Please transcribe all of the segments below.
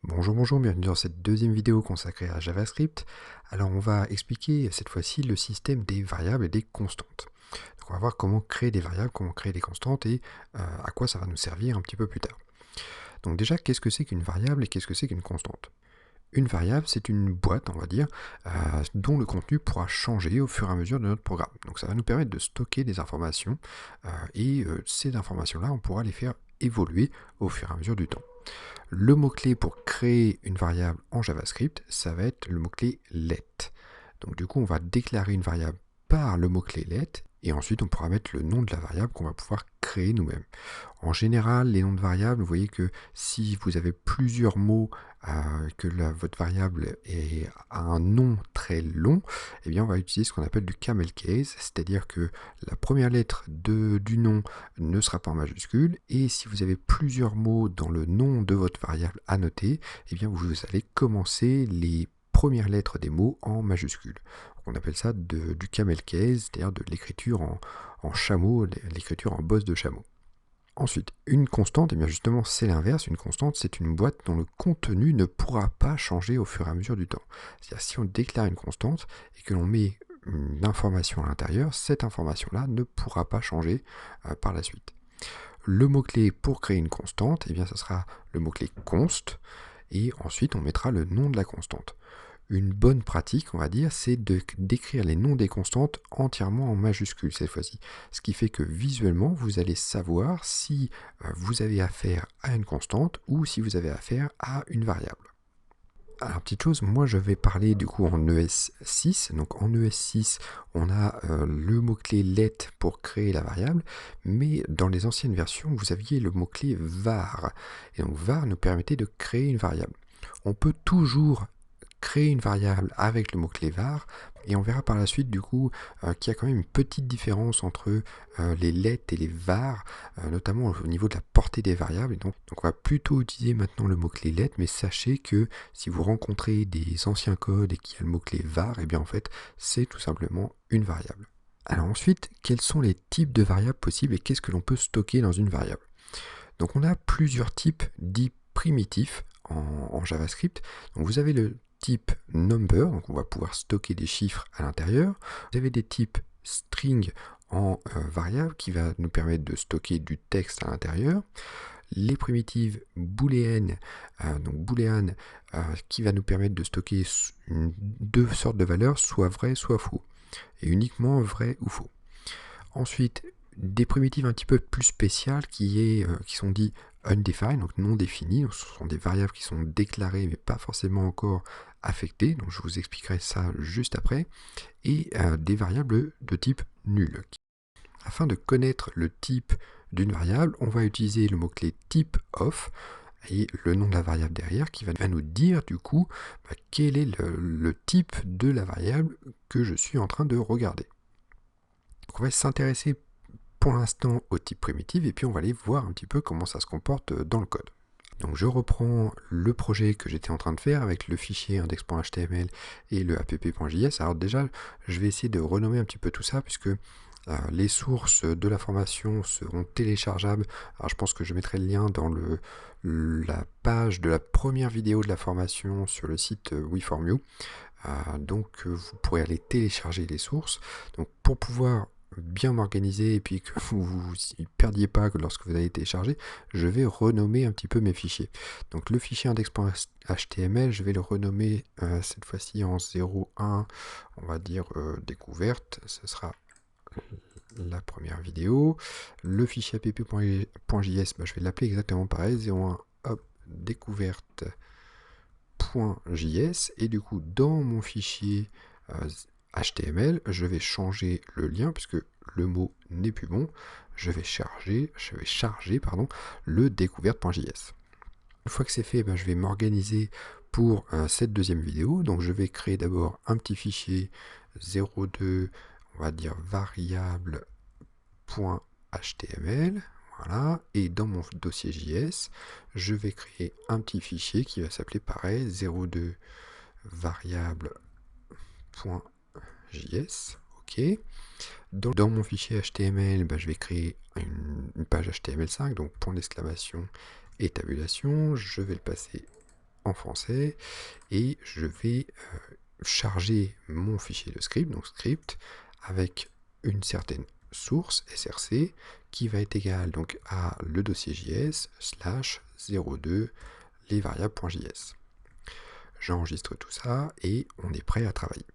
Bonjour, bonjour, bienvenue dans cette deuxième vidéo consacrée à JavaScript. Alors on va expliquer cette fois-ci le système des variables et des constantes. Donc on va voir comment créer des variables, comment créer des constantes et à quoi ça va nous servir un petit peu plus tard. Donc déjà, qu'est-ce que c'est qu'une variable et qu'est-ce que c'est qu'une constante? Une variable, c'est une boîte, on va dire, dont le contenu pourra changer au fur et à mesure de notre programme. Donc ça va nous permettre de stocker des informations ces informations-là, on pourra les faire évoluer au fur et à mesure du temps. Le mot-clé pour créer une variable en JavaScript, ça va être le mot-clé let. Donc du coup, on va déclarer une variable par le mot-clé let, et ensuite on pourra mettre le nom de la variable qu'on va pouvoir créer nous-mêmes. En général, les noms de variables, vous voyez que si vous avez plusieurs mots, votre variable a un nom très long, eh bien on va utiliser ce qu'on appelle du camel case, c'est-à-dire que la première lettre du nom ne sera pas en majuscule, et si vous avez plusieurs mots dans le nom de votre variable à noter, eh bien vous allez commencer les premières lettres des mots en majuscule. On appelle ça du camel case, c'est-à-dire de l'écriture en chameau, l'écriture en bosse de chameau. Ensuite, une constante, et bien justement c'est l'inverse, une constante c'est une boîte dont le contenu ne pourra pas changer au fur et à mesure du temps. C'est-à-dire si on déclare une constante et que l'on met une information à l'intérieur, cette information-là ne pourra pas changer par la suite. Le mot-clé pour créer une constante, eh bien ça sera le mot-clé const, et ensuite on mettra le nom de la constante. Une bonne pratique, on va dire, c'est d'écrire les noms des constantes entièrement en majuscules cette fois-ci. Ce qui fait que visuellement, vous allez savoir si vous avez affaire à une constante ou si vous avez affaire à une variable. Alors, petite chose, moi je vais parler du coup en ES6. Donc en ES6, on a le mot-clé let pour créer la variable, mais dans les anciennes versions, vous aviez le mot-clé var. Et donc var nous permettait de créer une variable. On peut toujours créer une variable avec le mot-clé var, et on verra par la suite du coup qu'il y a quand même une petite différence entre les let et les var, notamment au niveau de la portée des variables. Et donc on va plutôt utiliser maintenant le mot-clé let, mais sachez que si vous rencontrez des anciens codes et qu'il y a le mot-clé var, et bien en fait c'est tout simplement une variable. Alors ensuite, quels sont les types de variables possibles et qu'est-ce que l'on peut stocker dans une variable? Donc on a plusieurs types dits primitifs en JavaScript. Donc vous avez le type number, donc on va pouvoir stocker des chiffres à l'intérieur. Vous avez des types string en variable qui va nous permettre de stocker du texte à l'intérieur. Les primitives booléennes, donc booléen qui va nous permettre de stocker deux sortes de valeurs, soit vrai, soit faux, et uniquement vrai ou faux. Ensuite, des primitives un petit peu plus spéciales qui sont dites undefined, donc non définies. Donc ce sont des variables qui sont déclarées mais pas forcément encore affectées. Donc je vous expliquerai ça juste après. Et des variables de type nul. Afin de connaître le type d'une variable, on va utiliser le mot-clé typeof et le nom de la variable derrière qui va nous dire du coup quel est le type de la variable que je suis en train de regarder. Donc on va s'intéresser pour l'instant au type primitif et puis on va aller voir un petit peu comment ça se comporte dans le code. Donc je reprends le projet que j'étais en train de faire avec le fichier index.html et le app.js. Alors déjà, je vais essayer de renommer un petit peu tout ça puisque les sources de la formation seront téléchargeables. Alors je pense que je mettrai le lien dans la page de la première vidéo de la formation sur le site WeFormYou. Donc vous pourrez aller télécharger les sources. Donc pour pouvoir bien m'organiser et puis que vous ne perdiez pas lorsque vous allez télécharger, je vais renommer un petit peu mes fichiers. Donc le fichier index.html, je vais le renommer cette fois-ci en 01, on va dire découverte, ce sera la première vidéo. Le fichier app.js, je vais l'appeler exactement pareil, 01, hop, découverte.js, et du coup dans mon fichier HTML, je vais changer le lien puisque le mot n'est plus bon. Je vais charger le découverte.js. Une fois que c'est fait, je vais m'organiser pour cette deuxième vidéo. Donc je vais créer d'abord un petit fichier 02, on va dire variable.html. Voilà, et dans mon dossier JS, je vais créer un petit fichier qui va s'appeler pareil 02 variable.js. Ok. Dans mon fichier HTML, je vais créer une page HTML5, donc point d'exclamation et tabulation. Je vais le passer en français, et je vais charger mon fichier de script, donc script, avec une certaine source src qui va être égale donc à le dossier JS /02 les variables.js. J'enregistre tout ça et on est prêt à travailler.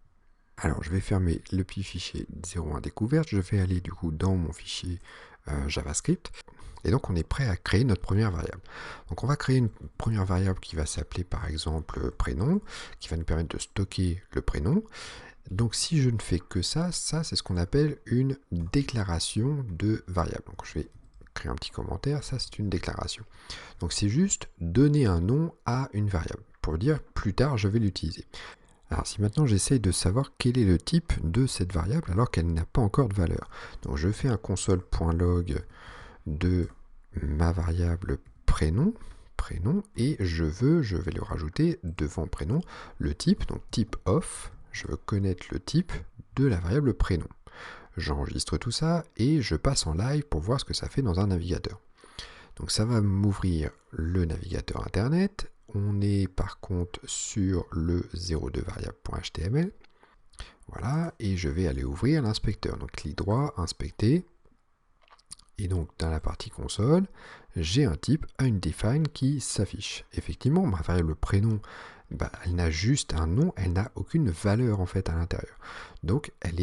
Alors je vais fermer le petit fichier 01 découverte, je vais aller du coup dans mon fichier JavaScript, et donc on est prêt à créer notre première variable. Donc on va créer une première variable qui va s'appeler par exemple prénom, qui va nous permettre de stocker le prénom. Donc si je ne fais que ça c'est ce qu'on appelle une déclaration de variable. Donc je vais créer un petit commentaire, ça c'est une déclaration. Donc c'est juste donner un nom à une variable, pour dire plus tard je vais l'utiliser. Alors si maintenant j'essaye de savoir quel est le type de cette variable alors qu'elle n'a pas encore de valeur. Donc je fais un console.log de ma variable prénom, et je vais le rajouter devant prénom, le type, donc type of, je veux connaître le type de la variable prénom. J'enregistre tout ça et je passe en live pour voir ce que ça fait dans un navigateur. Donc ça va m'ouvrir le navigateur internet. On est par contre sur le 02 variable.html. Voilà, et je vais aller ouvrir l'inspecteur. Donc clic droit, inspecter. Et donc dans la partie console, j'ai un type undefined qui s'affiche. Effectivement, ma variable prénom, elle n'a juste un nom, elle n'a aucune valeur en fait à l'intérieur. Donc elle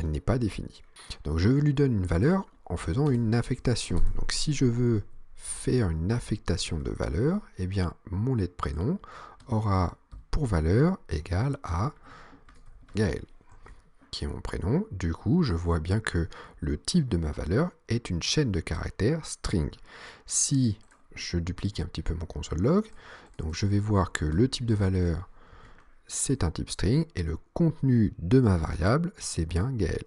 n'est pas définie. Donc je lui donne une valeur en faisant une affectation. Donc si je veux faire une affectation de valeur, eh bien mon let de prénom aura pour valeur égale à Gaël, qui est mon prénom. Du coup, je vois bien que le type de ma valeur est une chaîne de caractères string. Si je duplique un petit peu mon console log, donc je vais voir que le type de valeur c'est un type string et le contenu de ma variable c'est bien Gaël.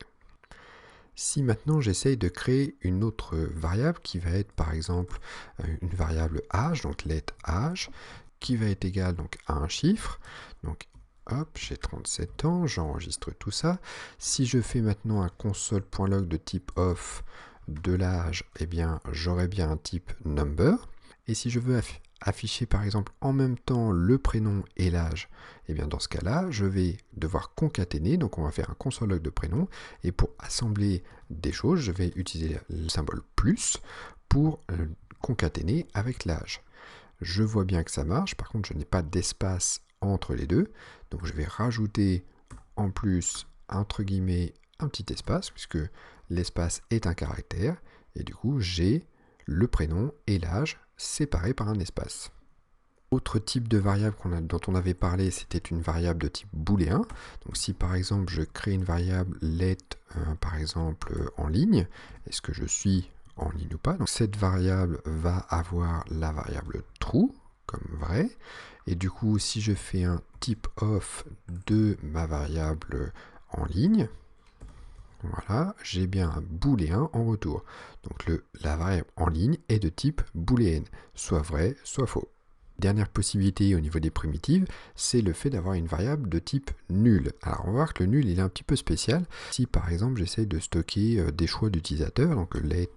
Si maintenant j'essaye de créer une autre variable qui va être par exemple une variable âge, donc let âge, qui va être égale donc à un chiffre, donc hop, j'ai 37 ans, j'enregistre tout ça. Si je fais maintenant un console.log de type of de l'âge, eh bien j'aurai bien un type number. Et si je veux afficher par exemple en même temps le prénom et l'âge, et bien dans ce cas-là, je vais devoir concaténer, donc on va faire un console.log de prénom, et pour assembler des choses, je vais utiliser le symbole plus pour concaténer avec l'âge. Je vois bien que ça marche, par contre je n'ai pas d'espace entre les deux, donc je vais rajouter en plus entre guillemets un petit espace, puisque l'espace est un caractère, et du coup j'ai le prénom et l'âge séparés par un espace. Autre type de variable dont on avait parlé, c'était une variable de type booléen. Donc si par exemple je crée une variable let par exemple en ligne, est-ce que je suis en ligne ou pas? Donc cette variable va avoir la variable true comme vrai, et du coup si je fais un type of de ma variable en ligne, voilà, j'ai bien un booléen en retour. Donc la variable en ligne est de type booléenne, soit vrai, soit faux. Dernière possibilité au niveau des primitives, c'est le fait d'avoir une variable de type nul. Alors on va voir que le nul il est un petit peu spécial. Si par exemple j'essaye de stocker des choix d'utilisateur, donc let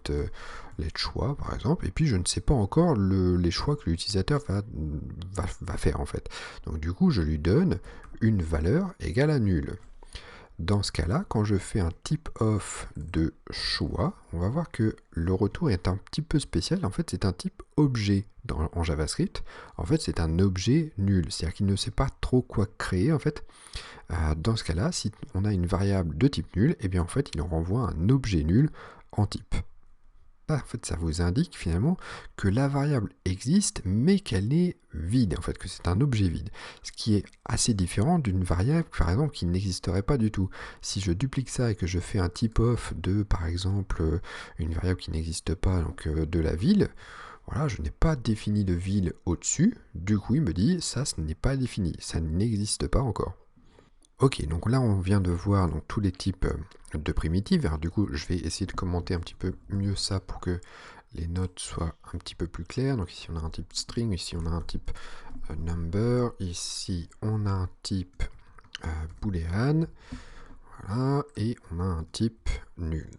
choix par exemple, et puis je ne sais pas encore les choix que l'utilisateur va faire en fait. Donc du coup je lui donne une valeur égale à nul. Dans ce cas-là, quand je fais un type of de choix, on va voir que le retour est un petit peu spécial. En fait, c'est un type objet en JavaScript. En fait, c'est un objet nul. C'est-à-dire qu'il ne sait pas trop quoi créer. En fait, dans ce cas-là, si on a une variable de type nul, eh bien en fait, il en renvoie un objet nul en type. En fait, ça vous indique finalement que la variable existe, mais qu'elle est vide, en fait, que c'est un objet vide. Ce qui est assez différent d'une variable, par exemple, qui n'existerait pas du tout. Si je duplique ça et que je fais un type of de, par exemple, une variable qui n'existe pas, donc de la ville, voilà, je n'ai pas défini de ville au-dessus, du coup il me dit, ça, ce n'est pas défini, ça n'existe pas encore. Ok, donc là on vient de voir donc, tous les types de primitives. Alors du coup, je vais essayer de commenter un petit peu mieux ça pour que les notes soient un petit peu plus claires. Donc ici on a un type string, ici on a un type number, ici on a un type boolean, voilà, et on a un type nul.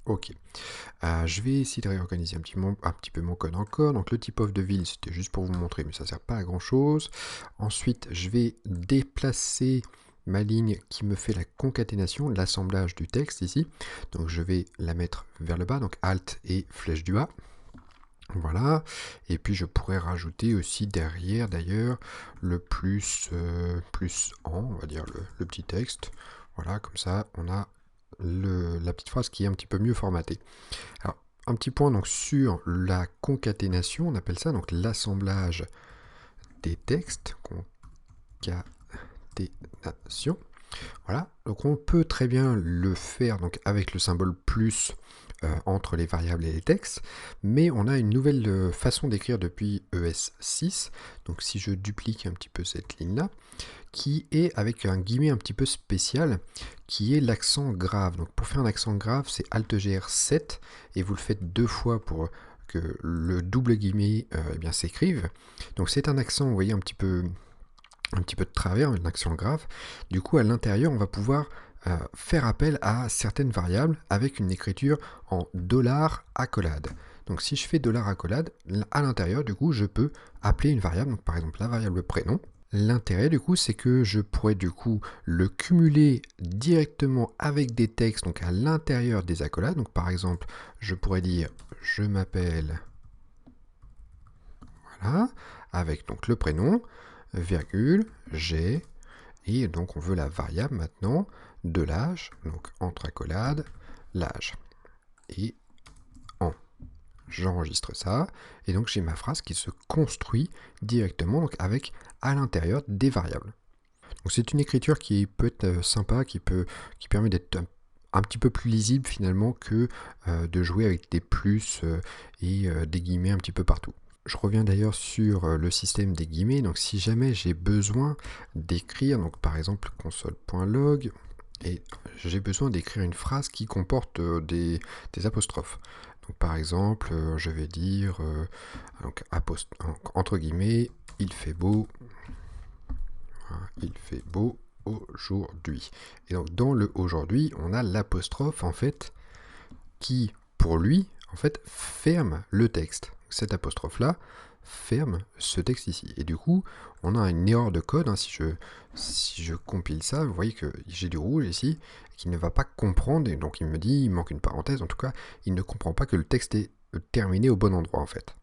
Ok. Je vais essayer de réorganiser un petit peu mon code encore. Donc le type of de ville, c'était juste pour vous montrer, mais ça ne sert pas à grand chose. Ensuite, je vais déplacer ma ligne qui me fait la concaténation, l'assemblage du texte ici. Donc je vais la mettre vers le bas, donc Alt et flèche du bas. Voilà, et puis je pourrais rajouter aussi derrière d'ailleurs le plus en, on va dire le petit texte. Voilà, comme ça on a la petite phrase qui est un petit peu mieux formatée. Alors, un petit point donc sur la concaténation, on appelle ça donc l'assemblage des textes. Concaténation. Voilà, donc on peut très bien le faire donc avec le symbole plus entre les variables et les textes, mais on a une nouvelle façon d'écrire depuis ES6, donc si je duplique un petit peu cette ligne-là, qui est avec un guillemet un petit peu spécial, qui est l'accent grave. Donc pour faire un accent grave, c'est Alt-GR7, et vous le faites 2 fois pour que le double guillemet eh bien s'écrive. Donc c'est un accent, vous voyez, un petit peu de travers, un accent grave. Du coup, à l'intérieur, on va pouvoir faire appel à certaines variables avec une écriture en $accolade. Donc si je fais $accolade, à l'intérieur, du coup, je peux appeler une variable, donc par exemple la variable prénom. L'intérêt, du coup, c'est que je pourrais, du coup, le cumuler directement avec des textes, donc à l'intérieur des accolades. Donc par exemple, je pourrais dire « je m'appelle », voilà, avec donc le prénom, virgule, j'ai, et donc on veut la variable maintenant de l'âge, donc entre accolades, l'âge, et en. J'enregistre ça, et donc j'ai ma phrase qui se construit directement donc avec à l'intérieur des variables. Donc c'est une écriture qui peut être sympa, qui permet d'être un petit peu plus lisible finalement que de jouer avec des plus et des guillemets un petit peu partout. Je reviens d'ailleurs sur le système des guillemets, donc si jamais j'ai besoin d'écrire, donc par exemple console.log, et j'ai besoin d'écrire une phrase qui comporte des apostrophes. Donc par exemple, je vais dire, donc, entre guillemets, il fait beau aujourd'hui. Et donc dans le aujourd'hui, on a l'apostrophe en fait qui, pour lui, en fait, ferme le texte. Cette apostrophe-là ferme ce texte ici. Et du coup, on a une erreur de code. Hein, si je compile ça, vous voyez que j'ai du rouge ici, qui ne va pas comprendre, et donc il me dit, il manque une parenthèse, en tout cas, il ne comprend pas que le texte est terminé au bon endroit, en fait.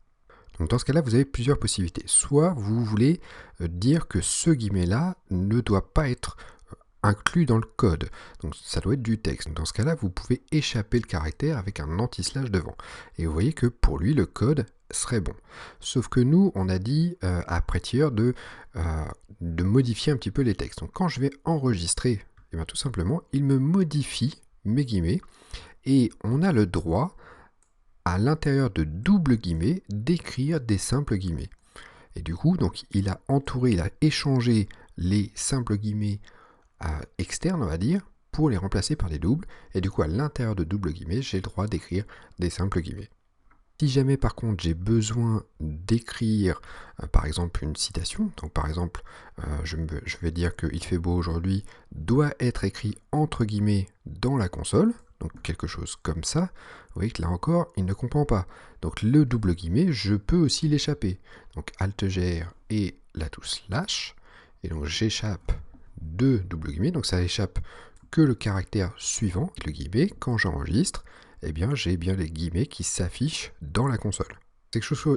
Donc dans ce cas-là, vous avez plusieurs possibilités. Soit vous voulez dire que ce guillemet-là ne doit pas être inclus dans le code. Donc ça doit être du texte. Dans ce cas-là, vous pouvez échapper le caractère avec un anti-slash devant. Et vous voyez que pour lui, le code serait bon. Sauf que nous, on a dit à Prettier de modifier un petit peu les textes. Donc quand je vais enregistrer, et bien tout simplement, il me modifie mes guillemets et on a le droit à l'intérieur de double guillemets d'écrire des simples guillemets. Et du coup, donc il a entouré, il a échangé les simples guillemets externes, on va dire, pour les remplacer par des doubles, et du coup à l'intérieur de double guillemets, j'ai le droit d'écrire des simples guillemets. Si jamais par contre j'ai besoin d'écrire par exemple une citation, donc par exemple je vais dire que il fait beau aujourd'hui doit être écrit entre guillemets dans la console, donc quelque chose comme ça, vous voyez que là encore il ne comprend pas. Donc le double guillemet, je peux aussi l'échapper. Donc Alt-GR et la touche slash, et donc j'échappe de double guillemets, donc ça échappe que le caractère suivant, le guillemet, quand j'enregistre, eh bien j'ai bien les guillemets qui s'affichent dans la console.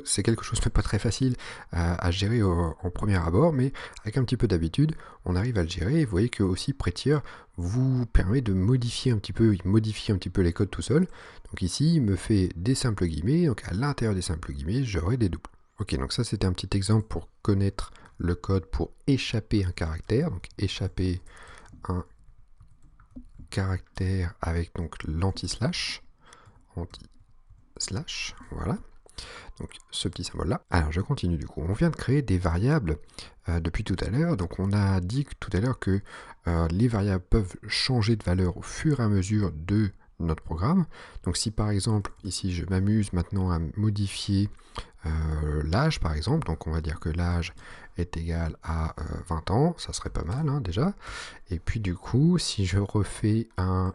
C'est quelque chose de pas très facile à gérer en premier abord, mais avec un petit peu d'habitude, on arrive à le gérer. Et vous voyez que aussi Prettier vous permet de modifier un petit peu, il modifie un petit peu les codes tout seul. Donc ici, il me fait des simples guillemets, donc à l'intérieur des simples guillemets, j'aurai des doubles. Ok, donc ça c'était un petit exemple pour connaître le code pour échapper un caractère, donc échapper un caractère avec donc l'anti-slash, voilà. Donc ce petit symbole là. Alors je continue du coup. On vient de créer des variables depuis tout à l'heure. Donc on a dit tout à l'heure que les variables peuvent changer de valeur au fur et à mesure de notre programme. Donc si par exemple ici je m'amuse maintenant à modifier l'âge par exemple, donc on va dire que l'âge est égal à 20 ans, ça serait pas mal hein, déjà. Et puis du coup, si je refais un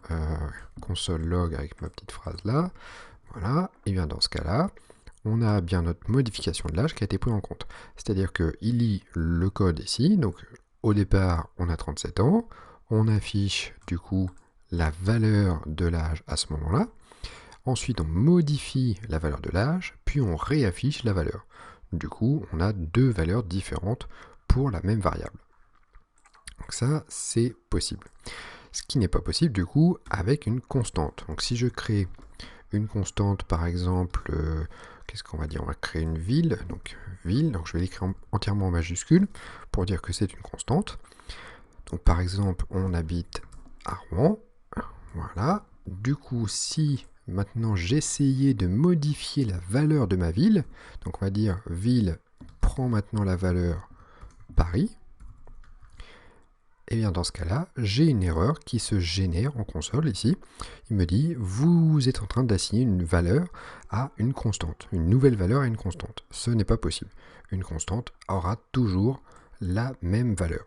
console log avec ma petite phrase là, voilà, et bien dans ce cas-là, on a bien notre modification de l'âge qui a été prise en compte. C'est-à-dire qu'il lit le code ici, donc au départ on a 37 ans, on affiche du coup la valeur de l'âge à ce moment-là, ensuite on modifie la valeur de l'âge, puis on réaffiche la valeur. Du coup on a deux valeurs différentes pour la même variable. Donc ça c'est possible. Ce qui n'est pas possible du coup avec une constante. Donc si je crée une constante par exemple, qu'est-ce qu'on va dire? On va créer une ville, donc je vais l'écrire entièrement en majuscule pour dire que c'est une constante. Donc par exemple, on habite à Rouen, voilà. Du coup, si maintenant j'essayais de modifier la valeur de ma ville, donc on va dire ville prend maintenant la valeur Paris, et bien dans ce cas-là, j'ai une erreur qui se génère en console ici. Il me dit, vous êtes en train d'assigner une valeur à une constante, une nouvelle valeur à une constante. Ce n'est pas possible. Une constante aura toujours la même valeur.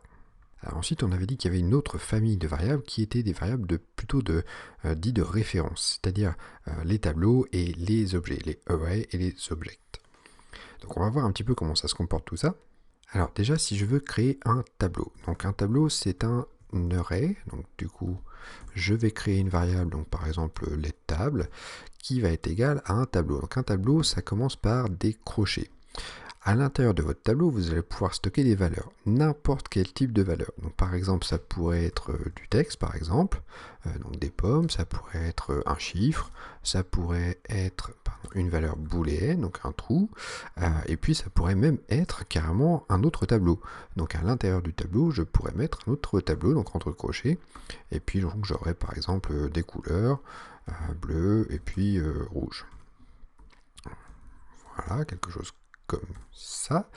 Alors ensuite, on avait dit qu'il y avait une autre famille de variables qui étaient des variables plutôt dit de référence, c'est-à-dire les tableaux et les objets, les arrays et les objects. Donc on va voir un petit peu comment ça se comporte tout ça. Alors déjà, si je veux créer un tableau, donc un tableau c'est un array, donc du coup je vais créer une variable, donc par exemple les tables, qui va être égale à un tableau. Donc un tableau ça commence par des crochets. À l'intérieur de votre tableau, vous allez pouvoir stocker des valeurs, n'importe quel type de valeur. Donc par exemple, ça pourrait être du texte, par exemple, donc des pommes, ça pourrait être un chiffre, ça pourrait être une valeur booléenne, donc un trou, et puis ça pourrait même être carrément un autre tableau. Donc à l'intérieur du tableau, je pourrais mettre un autre tableau, donc entre crochets, et puis j'aurais par exemple des couleurs, bleu et puis rouge. Voilà, quelque chose comme ça,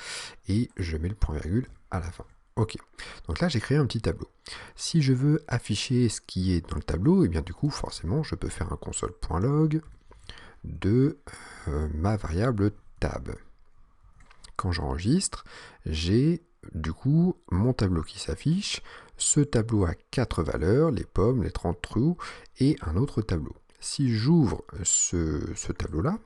et je mets le point virgule à la fin. Ok, donc là j'ai créé un petit tableau. Si je veux afficher ce qui est dans le tableau, et bien du coup forcément je peux faire un console.log de ma variable tab. Quand j'enregistre, j'ai du coup mon tableau qui s'affiche. Ce tableau a 4 valeurs, les pommes, les 30 trous, et un autre tableau. Si j'ouvre ce tableau-là,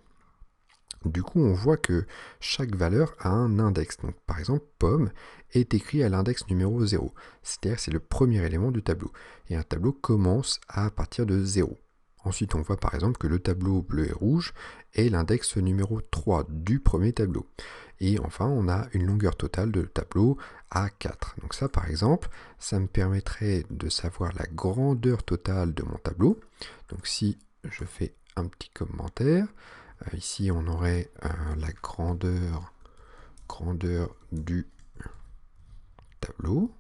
du coup, on voit que chaque valeur a un index. Donc, par exemple, pomme est écrit à l'index numéro 0. C'est-à-dire que c'est le premier élément du tableau. Et un tableau commence à partir de 0. Ensuite, on voit par exemple que le tableau bleu et rouge est l'index numéro 3 du premier tableau. Et enfin, on a une longueur totale de tableau à 4. Donc ça, par exemple, ça me permettrait de savoir la grandeur totale de mon tableau. Donc si je fais un petit commentaire, ici, on aurait la grandeur du tableau.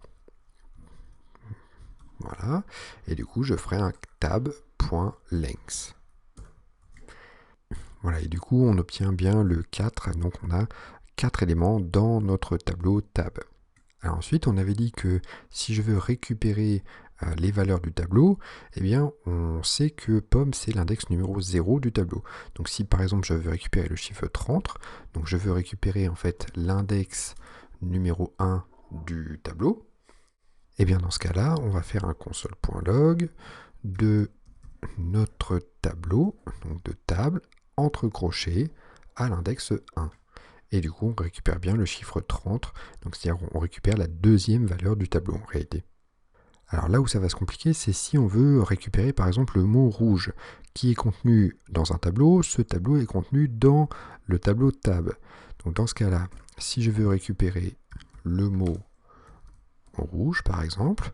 Voilà. Et du coup, je ferai un tab.length. Voilà. Et du coup, on obtient bien le 4. Donc, on a 4 éléments dans notre tableau tab. Alors ensuite, on avait dit que si je veux récupérer les valeurs du tableau, eh bien, on sait que pomme, c'est l'index numéro 0 du tableau. Donc si par exemple, je veux récupérer le chiffre 30, donc je veux récupérer en fait l'index numéro 1 du tableau, eh bien dans ce cas-là, on va faire un console.log de notre tableau, donc de table, entre crochets, à l'index 1. Et du coup, on récupère bien le chiffre 30, donc c'est-à-dire qu'on récupère la deuxième valeur du tableau en réalité. Alors là où ça va se compliquer, c'est si on veut récupérer par exemple le mot rouge qui est contenu dans un tableau, ce tableau est contenu dans le tableau tab. Donc dans ce cas-là, si je veux récupérer le mot rouge par exemple,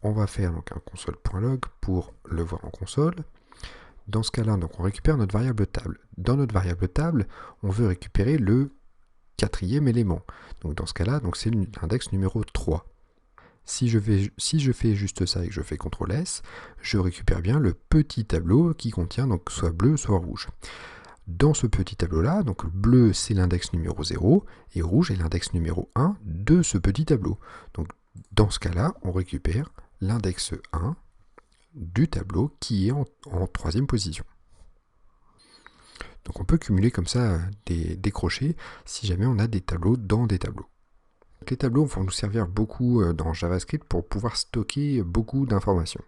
on va faire donc un console.log pour le voir en console. Dans ce cas-là, donc on récupère notre variable table. Dans notre variable table, on veut récupérer le quatrième élément. Donc dans ce cas-là, c'est l'index numéro 3. Si je fais juste ça et que je fais CTRL S, je récupère bien le petit tableau qui contient donc soit bleu, soit rouge. Dans ce petit tableau-là, donc bleu c'est l'index numéro 0 et rouge est l'index numéro 1 de ce petit tableau. Donc dans ce cas-là, on récupère l'index 1 du tableau qui est en troisième position. Donc on peut cumuler comme ça des crochets si jamais on a des tableaux dans des tableaux. Les tableaux vont nous servir beaucoup dans JavaScript pour pouvoir stocker beaucoup d'informations.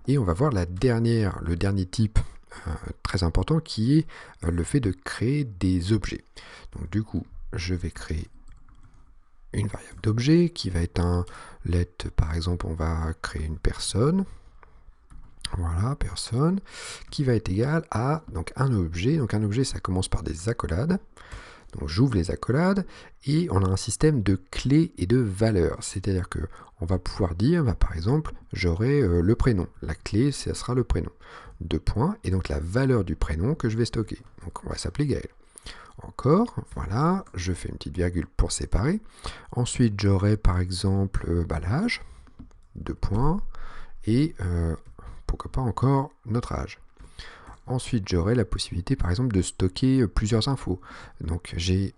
Et on va voir le dernier type très important qui est le fait de créer des objets. Donc du coup, je vais créer une variable d'objet qui va être un let, par exemple, on va créer une personne. Voilà, personne, qui va être égal à donc un objet. Donc un objet, ça commence par des accolades. Donc j'ouvre les accolades et on a un système de clés et de valeurs. C'est-à-dire que on va pouvoir dire, bah, par exemple, j'aurai le prénom. La clé, ça sera le prénom. 2 points, et donc la valeur du prénom que je vais stocker. Donc on va s'appeler Gaël. Encore, voilà, je fais une petite virgule pour séparer. Ensuite, j'aurai par exemple l'âge, 2 points, et pourquoi pas encore notre âge. Ensuite, j'aurai la possibilité, par exemple, de stocker plusieurs infos. Donc, j'ai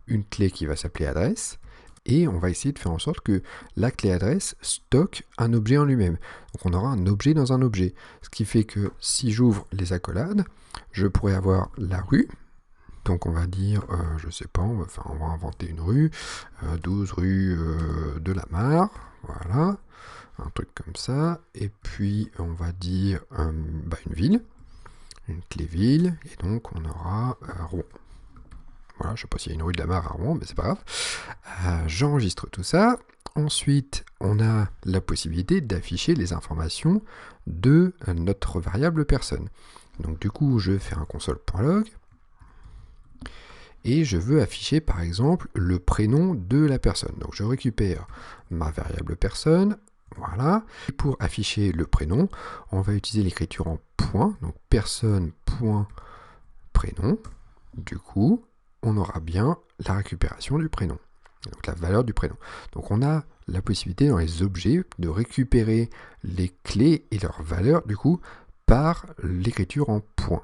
une clé qui va s'appeler adresse, et on va essayer de faire en sorte que la clé adresse stocke un objet en lui-même. Donc, on aura un objet dans un objet. Ce qui fait que si j'ouvre les accolades, je pourrais avoir la rue. Donc, on va dire, je sais pas, on va inventer une rue, 12 rue de la Mare, voilà, un truc comme ça. Et puis, on va dire une ville. Une clé ville, et donc on aura Rouen. Voilà, je ne sais pas s'il y a une rue de la Mare à Rouen, mais c'est pas grave. J'enregistre tout ça. Ensuite, on a la possibilité d'afficher les informations de notre variable personne. Donc du coup, je fais un console.log et je veux afficher par exemple le prénom de la personne. Donc je récupère ma variable personne. Voilà. Et pour afficher le prénom, on va utiliser l'écriture en point, donc personne.prénom. Du coup, on aura bien la récupération du prénom, donc la valeur du prénom. Donc on a la possibilité dans les objets de récupérer les clés et leurs valeurs, du coup, par l'écriture en point.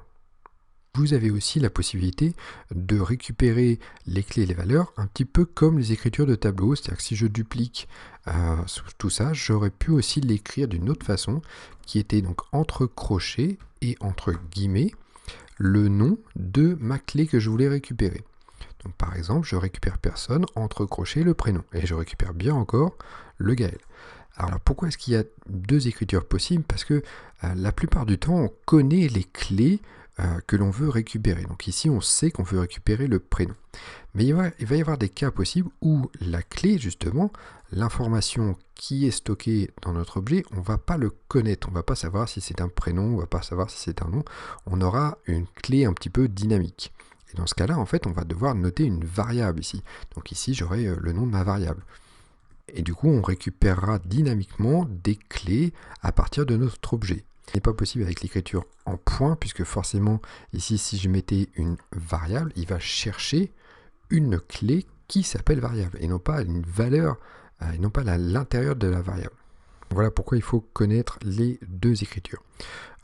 Vous avez aussi la possibilité de récupérer les clés et les valeurs un petit peu comme les écritures de tableau. C'est-à-dire que si je duplique tout ça, j'aurais pu aussi l'écrire d'une autre façon qui était donc entre crochets et entre guillemets le nom de ma clé que je voulais récupérer. Donc par exemple, je récupère personne, entre crochets le prénom, et je récupère bien encore le Gaël. Alors pourquoi est-ce qu'il y a deux écritures possibles? Parce que la plupart du temps, on connaît les clés que l'on veut récupérer. Donc ici, on sait qu'on veut récupérer le prénom. Mais il va y avoir des cas possibles où la clé, justement, l'information qui est stockée dans notre objet, on ne va pas le connaître. On ne va pas savoir si c'est un prénom, on ne va pas savoir si c'est un nom. On aura une clé un petit peu dynamique. Et dans ce cas-là, en fait, on va devoir noter une variable ici. Donc ici, j'aurai le nom de ma variable. Et du coup, on récupérera dynamiquement des clés à partir de notre objet. Ce n'est pas possible avec l'écriture en point, puisque forcément, ici, si je mettais une variable, il va chercher une clé qui s'appelle variable, et non pas une valeur, et non pas l'intérieur de la variable. Voilà pourquoi il faut connaître les deux écritures.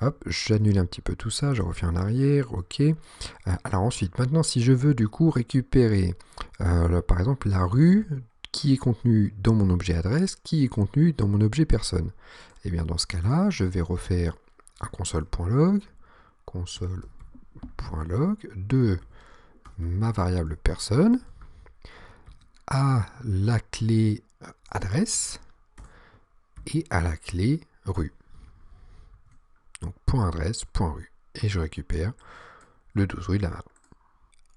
Hop, j'annule un petit peu tout ça, je refais en arrière, ok. Alors ensuite, maintenant, si je veux du coup récupérer, par exemple, la rue qui est contenue dans mon objet adresse, qui est contenue dans mon objet personne. Et bien dans ce cas-là, je vais refaire un console.log de ma variable personne à la clé adresse et à la clé rue. Donc point adresse, point rue. Et je récupère le 12 rue de la Mare.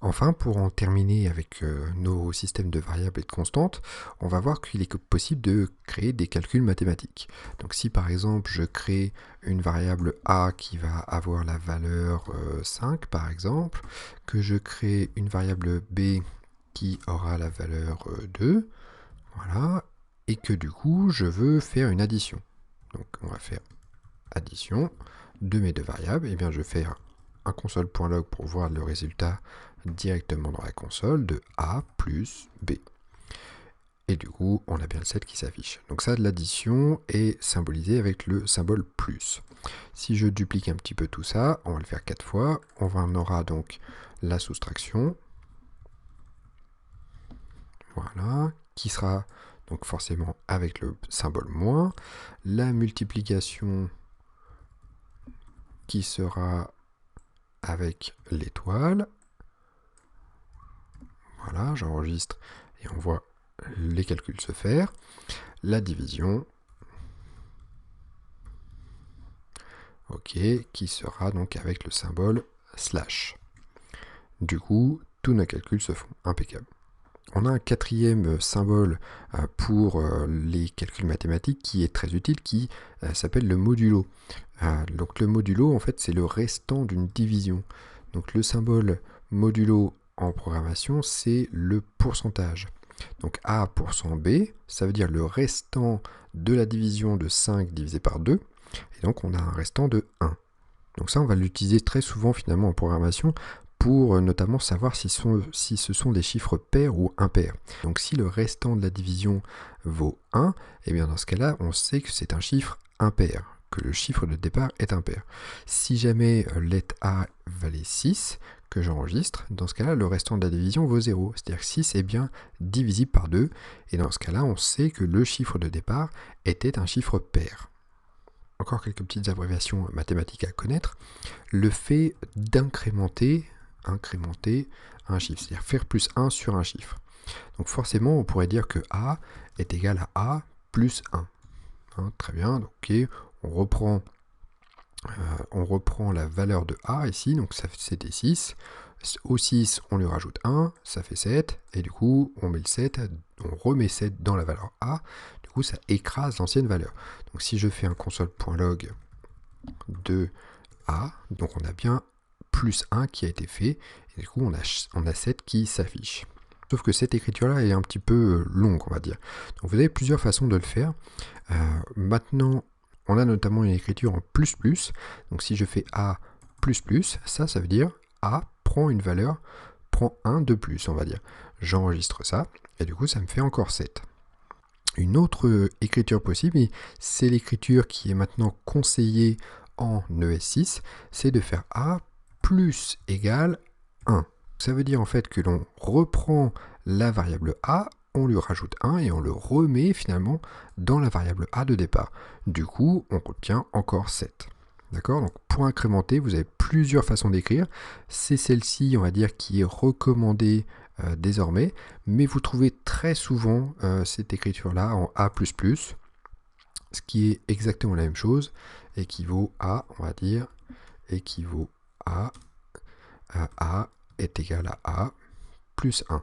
Enfin, pour en terminer avec nos systèmes de variables et de constantes, on va voir qu'il est possible de créer des calculs mathématiques. Donc si par exemple je crée une variable a qui va avoir la valeur 5 par exemple, que je crée une variable b qui aura la valeur 2, voilà, et que du coup je veux faire une addition. Donc on va faire addition de mes deux variables, et bien je vais faire un console.log pour voir le résultat directement dans la console de A plus B. Et du coup, on a bien le 7 qui s'affiche. Donc ça, l'addition est symbolisée avec le symbole plus. Si je duplique un petit peu tout ça, on va le faire 4 fois, on aura donc la soustraction, voilà, qui sera donc forcément avec le symbole moins, la multiplication qui sera avec l'étoile. Voilà, j'enregistre et on voit les calculs se faire, la division, ok, qui sera donc avec le symbole slash. Du coup, tous nos calculs se font, impeccable. On a un quatrième symbole pour les calculs mathématiques qui est très utile, qui s'appelle le modulo. Donc le modulo, en fait, c'est le restant d'une division. Donc le symbole modulo en programmation, c'est le pourcentage. Donc A%B, ça veut dire le restant de la division de 5 divisé par 2, et donc on a un restant de 1. Donc ça, on va l'utiliser très souvent finalement en programmation pour notamment savoir si ce sont des chiffres pairs ou impairs. Donc si le restant de la division vaut 1, et bien dans ce cas-là, on sait que c'est un chiffre impair, que le chiffre de départ est impair. Si jamais let A valait 6, que j'enregistre, dans ce cas-là, le restant de la division vaut 0. C'est-à-dire que 6 est bien divisible par 2, et dans ce cas-là, on sait que le chiffre de départ était un chiffre pair. Encore quelques petites abréviations mathématiques à connaître. Le fait d'incrémenter un chiffre, c'est-à-dire faire plus 1 sur un chiffre. Donc forcément, on pourrait dire que A est égal à A plus 1. Très bien, donc, ok, on reprend la valeur de A ici, donc c'était 6. Au 6, on lui rajoute 1, ça fait 7, et du coup, on met le 7, on remet 7 dans la valeur A, du coup, ça écrase l'ancienne valeur. Donc si je fais un console.log de A, donc on a bien plus 1 qui a été fait, et du coup, on a 7 qui s'affiche. Sauf que cette écriture-là est un petit peu longue, on va dire. Donc vous avez plusieurs façons de le faire. Maintenant, on a notamment une écriture en plus plus. Donc si je fais A plus plus, ça veut dire A prend une valeur, prend 1 de plus, on va dire. J'enregistre ça, et du coup, ça me fait encore 7. Une autre écriture possible, c'est l'écriture qui est maintenant conseillée en ES6, c'est de faire A plus égale 1. Ça veut dire en fait que l'on reprend la variable A, on lui rajoute 1 et on le remet finalement dans la variable A de départ. Du coup, on obtient encore 7. D'accord? Donc pour incrémenter, vous avez plusieurs façons d'écrire. C'est celle-ci, on va dire, qui est recommandée désormais, mais vous trouvez très souvent cette écriture-là en A++, ce qui est exactement la même chose, équivaut à, on va dire, équivaut à A est égal à A plus 1.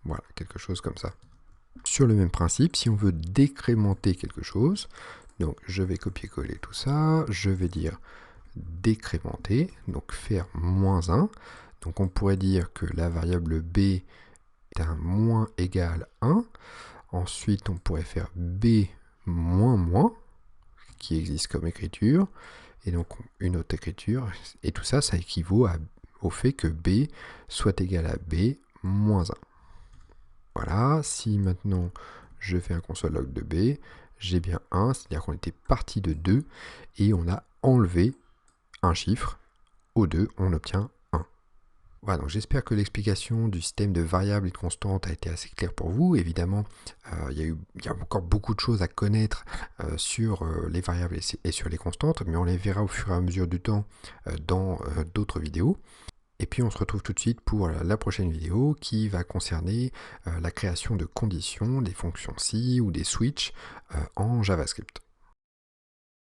Voilà, quelque chose comme ça. Sur le même principe, si on veut décrémenter quelque chose, donc je vais copier-coller tout ça, je vais dire décrémenter, donc faire moins 1. Donc on pourrait dire que la variable b est un moins égal 1. Ensuite, on pourrait faire b moins moins, qui existe comme écriture, et donc une autre écriture, et tout ça, ça équivaut au fait que b soit égal à b moins 1. Voilà, si maintenant je fais un console log de b, j'ai bien 1, c'est-à-dire qu'on était parti de 2, et on a enlevé un chiffre, au 2, on obtient 1. Voilà, donc j'espère que l'explication du système de variables et de constantes a été assez claire pour vous. Évidemment, il y a encore beaucoup de choses à connaître sur les variables et sur les constantes, mais on les verra au fur et à mesure du temps dans d'autres vidéos. Et puis on se retrouve tout de suite pour la prochaine vidéo qui va concerner la création de conditions, des fonctions si ou des switches en JavaScript.